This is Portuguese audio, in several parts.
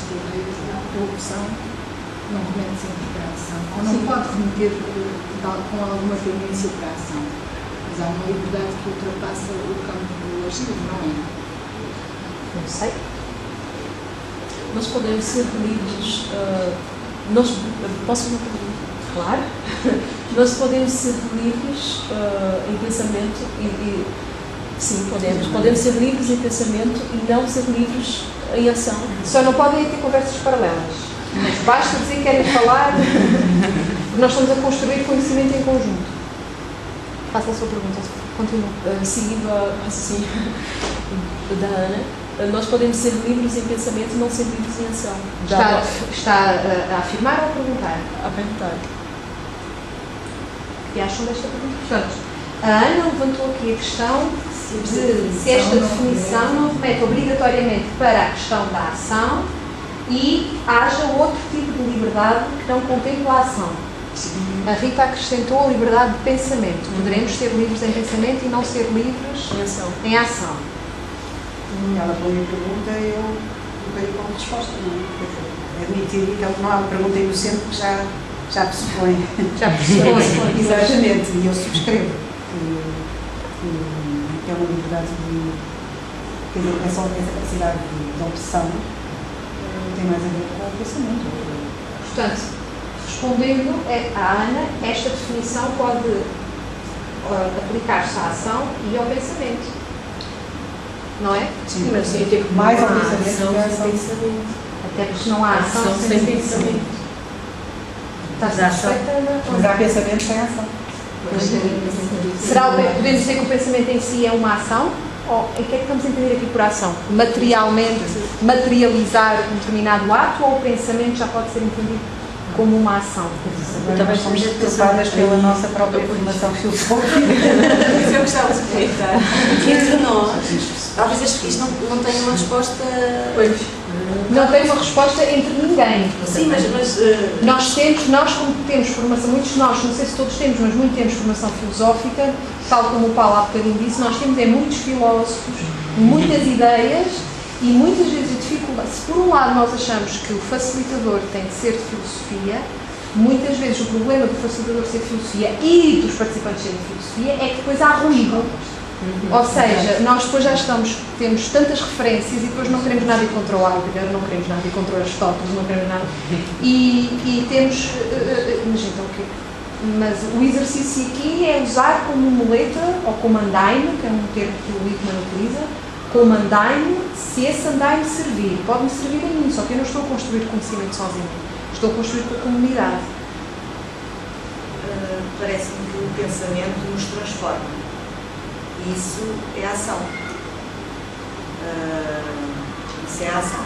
sobre a opção, não remete sempre para a ação, ou não pode remeter com alguma tendência para a ação. Mas há uma liberdade que ultrapassa o campo do agir, não é? Não sei. Nós podemos ser livres. Posso fazer uma pergunta? Claro. Nós podemos ser livres em pensamento sim, podemos. Podemos ser livres em pensamento e não ser livres em ação. Só não podem ter conversas paralelas. Mas basta dizer que querem falar, porque nós estamos a construir conhecimento em conjunto. Faça a sua pergunta, continua. Seguindo o raciocínio da Ana, nós podemos ser livres em pensamento e não ser livres em ação. Está a afirmar ou a perguntar? A perguntar. O que acham desta pergunta? Portanto, a Ana levantou aqui a questão de se esta definição não remete obrigatoriamente para a questão da ação e haja outro tipo de liberdade que não contempla a ação. A Rita acrescentou a liberdade de pensamento. Poderemos ser livres em pensamento e não ser livres em ação. Ela põe a pergunta e eu dei como resposta, não é? Admitir, então não há uma pergunta inocente que já pressupõe. Já pressupõe. Exatamente, e eu subscrevo. Que é uma liberdade quer dizer, essa capacidade de opção tem mais a ver com o pensamento. Portanto, respondendo à Ana, esta definição pode aplicar-se à ação e ao pensamento. Não é? Sim, mas sim, tem mais ao ação pensamento. sem pensamento. Até porque não há ação sem pensamento. Está satisfeita, Ana? Mas há pensamento sem ação. Podemos dizer que o pensamento em si é uma ação? Ou o que é que estamos a entender aqui por ação? Materialmente, materializar um determinado ato, ou o pensamento já pode ser entendido como uma ação? Também somos preocupadas pela nossa própria formação filosófica. Isso eu gostava de comentar. Que entre nós, talvez isto não tenha uma resposta. Não tem uma resposta entre ninguém. Sim, mas nós como temos formação, muitos de nós, não sei se todos temos, mas muitos temos formação filosófica, tal como o Paulo há bocadinho disse, nós temos muitos filósofos, muitas ideias e muitas vezes a dificuldade. Se por um lado nós achamos que o facilitador tem de ser de filosofia, muitas vezes o problema do facilitador ser de filosofia e dos participantes serem de filosofia é que depois há ruído. Ou seja, nós depois temos tantas referências e depois não queremos nada ir contra o Heidegger, não queremos nada ir contra o Aristóteles, não queremos nada. E temos. Mas então o quê? Mas o exercício aqui é usar como muleta, ou como andaime, que é um termo que o Wittmann utiliza, como andaime, se esse andaime servir. Pode-me servir a mim, só que eu não estou a construir conhecimento sozinho, estou a construir com a comunidade. Parece-me que o pensamento nos transforma. Isso é a ação. Isso é a ação.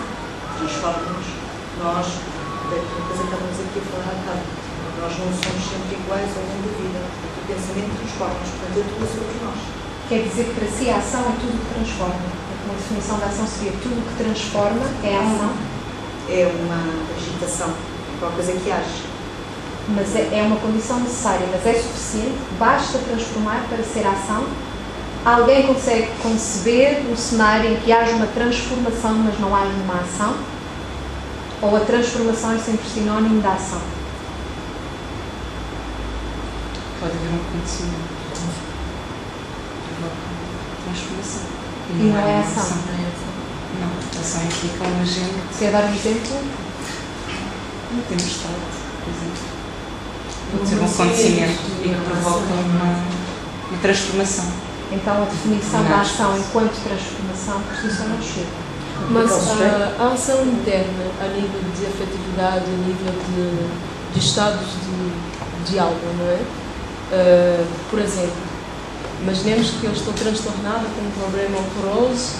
Transforma-nos. Nós, uma coisa que estávamos aqui a falar há bocado, nós não somos sempre iguais ao longo da vida. O pensamento transforma-nos, portanto, é tudo sobre nós. Quer dizer que para si a ação é tudo que transforma. Uma definição da ação seria tudo que transforma é a ação. É uma agitação, é qualquer coisa que age. Mas é uma condição necessária, mas é suficiente? Basta transformar para ser ação? Alguém consegue conceber um cenário em que haja uma transformação, mas não haja uma ação? Ou a transformação é sempre sinónimo da ação? Pode haver um acontecimento. Transformação. E não é ação? Não, a ação implica um agente. Quer dar um exemplo? Uma tempestade, por exemplo. Pode ser um acontecimento e que provoca uma transformação. Então a definição da ação enquanto transformação por si só não chega. Mas a ação interna, a nível de afetividade, a nível de estados de alma, não é? Por exemplo, imaginemos que eu estou transtornada com um problema horroroso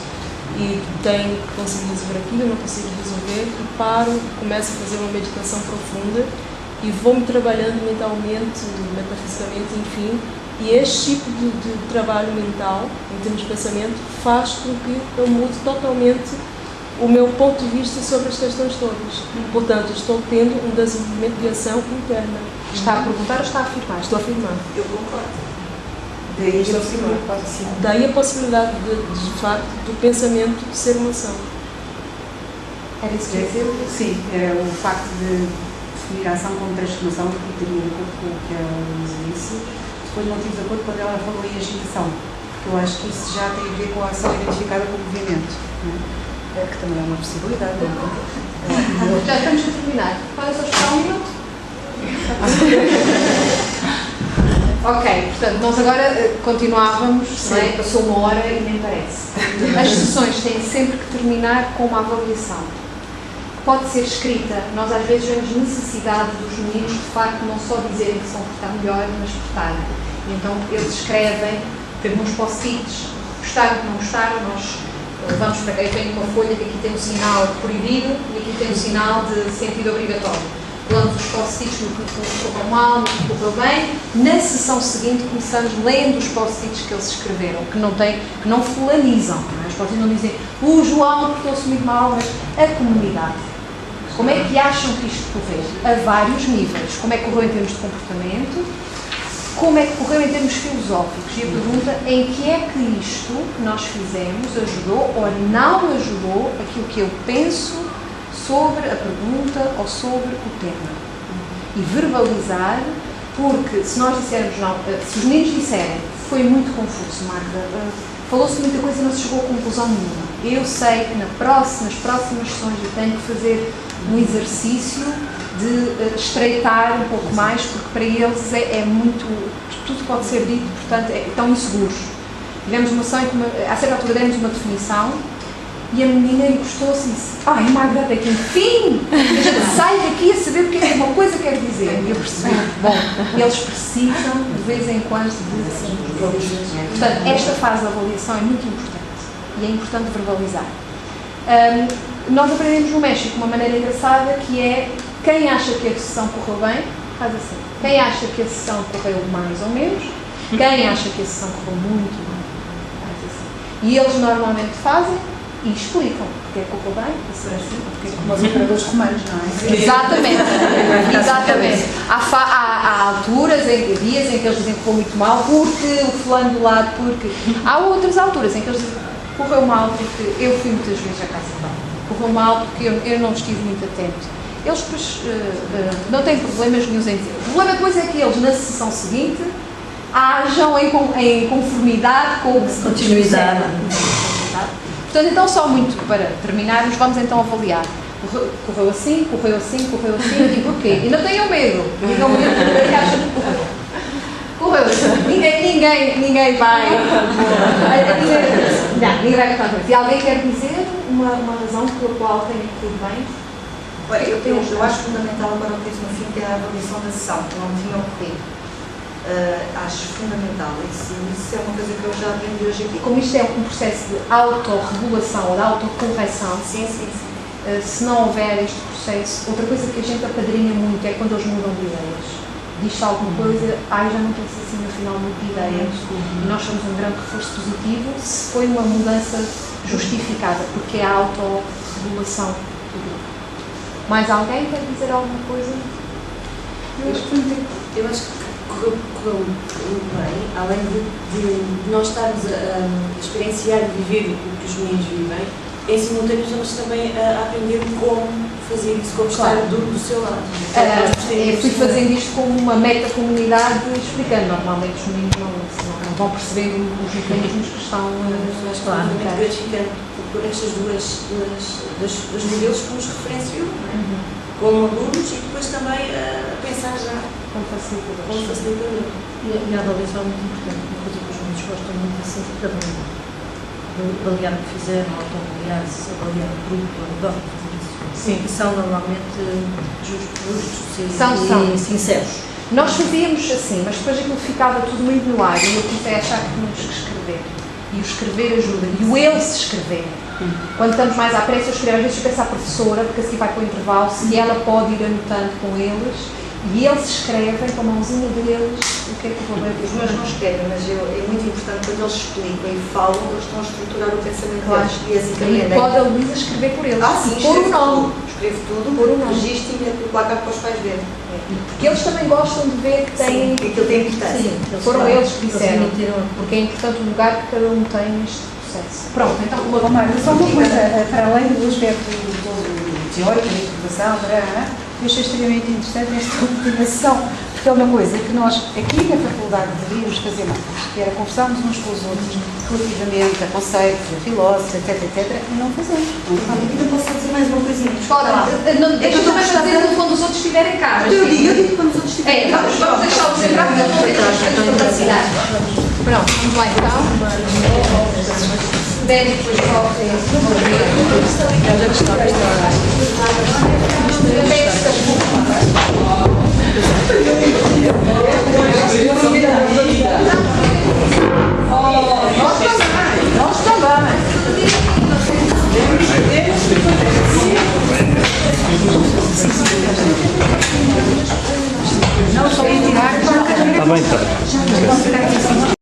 e tenho que conseguir resolver aquilo, não consigo resolver, e paro, começo a fazer uma meditação profunda e vou-me trabalhando mentalmente, metafisicamente, enfim. E este tipo de trabalho mental, em termos de pensamento, faz com que eu mude totalmente o meu ponto de vista sobre as questões todas. Portanto, estou tendo um desenvolvimento de ação interna. Está a perguntar ou está a afirmar? Estou a afirmar. Eu concordo. Daí a possibilidade de facto, do pensamento ser uma ação. Era isso que ia dizer? Sim, o facto de definir a ação como transformação e teria de acordo com o que a Luísa disse. Depois não tive de acordo quando ela falou em agitação, porque eu acho que isso já tem a ver com a ação identificada com o movimento, não é? Que também é uma possibilidade. Já estamos a terminar. Podem só esperar um minuto? Ok, portanto, nós agora continuávamos, não é? Passou uma hora e nem parece. As sessões têm sempre que terminar com uma avaliação. Pode ser escrita. Nós às vezes vemos necessidade dos meninos, de facto, não só dizerem que se vão portar melhor, mas portarem. E então eles escrevem, temos uns post-its, gostaram, não gostaram, nós vamos para cá. Eu tenho uma folha que aqui tem um sinal proibido e aqui tem um sinal de sentido obrigatório. Colamos os post-its no que correu mal, no que correu bem. Na sessão seguinte começamos lendo os post-its que eles escreveram, que não fulanizam. Não é? Os post-its não dizem o João portou-se muito mal, mas a comunidade. Como é que acham que isto correu? A vários níveis. Como é que correu em termos de comportamento? Como é que correu em termos filosóficos? E a pergunta é em que é que isto que nós fizemos ajudou ou não ajudou aquilo que eu penso sobre a pergunta ou sobre o tema. E verbalizar, porque se nós dissermos não, se os meninos disserem foi muito confuso, Magda, falou-se muita coisa e não se chegou a conclusão nenhuma. Eu sei que nas próximas sessões eu tenho que fazer um exercício de estreitar um pouco mais, porque para eles é muito, tudo pode ser dito, portanto, estão inseguros. Tivemos uma sessão em que a certa altura demos uma definição e a menina encostou-se e disse: ai, Magda, até que enfim, a gente sai daqui a saber o que é que uma coisa quer dizer. E eu percebi, bom, eles precisam de vez em quando de assim. Portanto, esta fase da avaliação é muito importante e é importante verbalizar. Nós aprendemos no México uma maneira engraçada que é: quem acha que a sessão correu bem, faz assim. Quem acha que a sessão correu mais ou menos, quem acha que a sessão correu muito bem, faz assim. E eles normalmente fazem e explicam porque é que correu bem, isso é assim, porque é que Como os imperadores romanos, não é? Exatamente, exatamente. Há alturas, dias em que eles dizem que correu muito mal porque o fulano do lado, porque... Há outras alturas em que eles dizem que correu mal porque eu fui muitas vezes à casa de banho, correu mal porque eu não estive muito atento. Eles depois não têm problemas nenhum em dizer. O problema depois é que eles, na sessão seguinte, ajam em conformidade com o que se Continuidade. Portanto, então, só muito para terminarmos, vamos então avaliar. Correu assim, correu assim, correu assim, e porquê? E não tenham medo. Digam medo que acham que correu. Correu assim. Ninguém vai. Ninguém vai contar. Se alguém quer dizer uma razão pela qual tem corrido bem? Eu acho fundamental agora o que disse no fim, que é a avaliação da sessão, que não tinha ocorrido. Acho fundamental. Isso é uma coisa que eu já aprendi hoje aqui. Como isto é um processo de autorregulação ou de autocorreção, Sim. se não houver este processo, outra coisa que a gente apadrinha muito é quando eles mudam de ideias. Diz-se alguma coisa, já não penso assim, afinal, muito de ideias. E nós somos um grande reforço positivo se foi uma mudança justificada, porque é a autorregulação do grupo. Mais alguém quer dizer alguma coisa? Eu acho que correu muito bem, além de nós estarmos a experienciar e viver o que os meninos vivem, em simultâneo estamos também a aprender como fazer isso, como estar do seu lado. Eu fui fazendo isto como uma meta-comunidade, explicando. Normalmente os meninos não vão percebendo os mecanismos que estão acho que é muito gratificante por estas dos modelos que nos referenciou, como alunos e depois também a pensar já como facilitadores. E a avaliação é muito importante, uma coisa que os meninos gostam muito é sempre de avaliar o que fizeram, autoavaliar-se, avaliar o grupo, adoram fazer isso. Sim. E são normalmente justos São. e sinceros. Nós fazíamos assim, mas depois aquilo ficava tudo muito no ar e eu comecei a achar que tínhamos que escrever. E o escrever ajuda. E o eles escrever. Quando estamos mais à pressa, eu escrevo, às vezes eu penso à professora, porque assim vai para o intervalo, se ela pode ir anotando com eles. E eles escrevem com a mãozinha deles o que é que o problema é. Os meus não escrevem, mas é muito importante quando eles explicam e falam, eles estão a estruturar o pensamento deles. E assim também E pode a Luísa escrever por eles. sim, por o nome. Escrevo tudo, Por o nome. registro e meto o placar para os pais verem. Porque eles também gostam de ver que têm. Sim, aquilo tem importância. Foram eles que disseram. Porque é importante o lugar que cada um tem neste processo. Pronto, então Só uma coisa, para além do aspecto teórica da interpretação, eu achei extremamente interessante esta última sessão, porque é uma coisa que nós, aqui na faculdade, deveríamos fazer mais, que era conversarmos uns com os outros relativamente a conceitos, a filósofos, etc, e não fazemos. Eu posso só dizer mais uma coisinha. Deixa eu também fazer quando os outros estiverem cá. Eu digo quando os outros estiverem cá. Vamos deixá-los entrar, porque eu não vou ter as capacidades. Pronto, vamos lá então. Se puderem depois Nós também. Não, só ia tirar. Está bem, está.